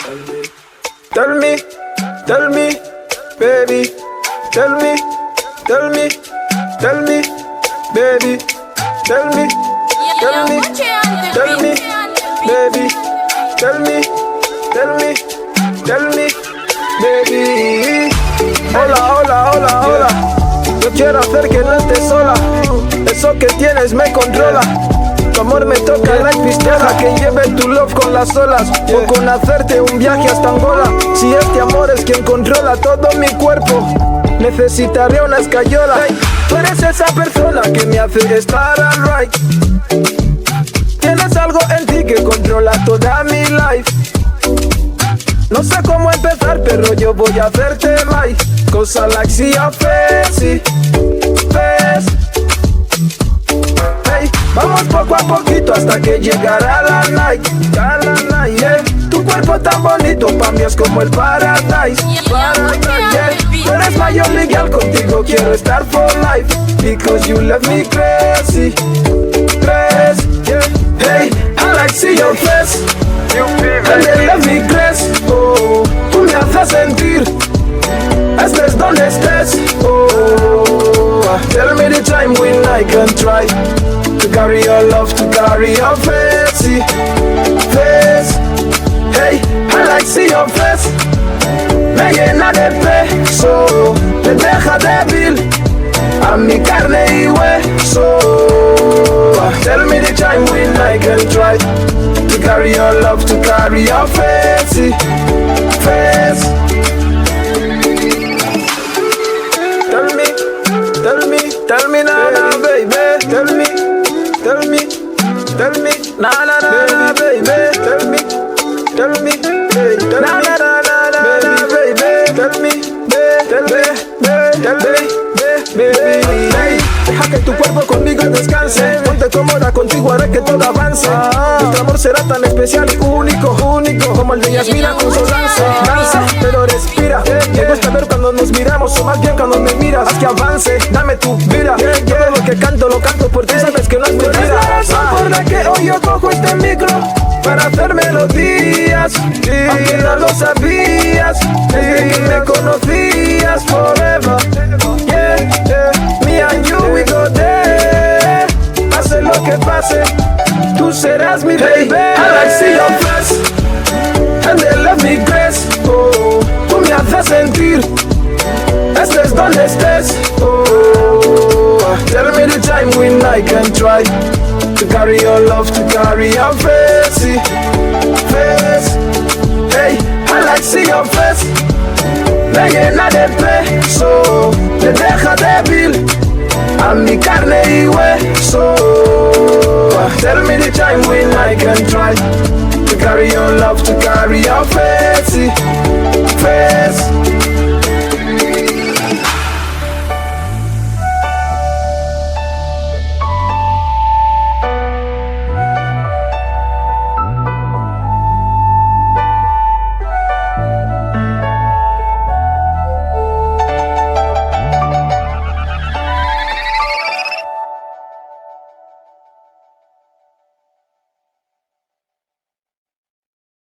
Tell me, tell me, baby. Tell me, tell me, tell me, baby. Tell me, tell me, tell me, baby. Tell me, tell me, tell me, baby. Hola, hola, hola, hola. Yo quiero hacer que no estés sola. Eso que tienes me controla. Tu amor me toca la pistola. Que lleve tu love con las olas, o con hacerte un viaje hasta Angola. Si este amor es quien controla todo mi cuerpo, necesitaré una escayola. Hey, tú eres esa persona que me hace estar alright. Tienes algo en ti que controla toda mi life. No sé cómo empezar, pero yo voy a hacerte right. Cause I like see your face, face. Hey, vamos poco a poquito hasta que llegará la night. Yeah. Tu cuerpo tan bonito pa' mí es como el paradise. Yeah. Tú eres mayor legal, contigo quiero estar for life. Because you love me crazy, crazy. Yeah. Hey, I like see your face. And they love me crazy. Oh, tú me haces sentir. Estés donde estés. Oh, tell me the time when I can try to carry your love, to carry your face, face. Hey, I like see your face. Me llena de peso, me deja débil a mi carne y hueso. Tell me the time when I can try to carry your love, to carry your face, face. Tell me na na baby. Tell me, tell me, tell me na na na baby. Tell me, hey, tell me na na na baby. Tell me, tell me, baby. Hey, deja que tu cuerpo conmigo descanse. Ponte cómoda, contigo haré que todo avance. Nuestro amor será tan especial y único, único, como el de Yasmina con su danza. Danza, pero respira. Me gusta ver cuando nos miramos, o más bien cuando me miras. Haz que avance, dame tu vida. Todo lo que canto lo canto por ti, sabes que no es mentira. Es la razón por la que hoy yo cojo este micro para hacer melodías, aunque no lo sabías. Desde que me conocías, forever. Yeah, yeah. Me and you we go there. Pase lo que pase, tú serás mi baby. I like see your face, and they love me grace. Oh, tú me haces sentir. Estés donde estés. Oh, tell me the time when I can try to carry your love, to carry your face, face. Hey, I like see your face. Me llena de peso, me deja débil a mi carne y hueso. Tell me the time when I can try to carry your love, to carry your face.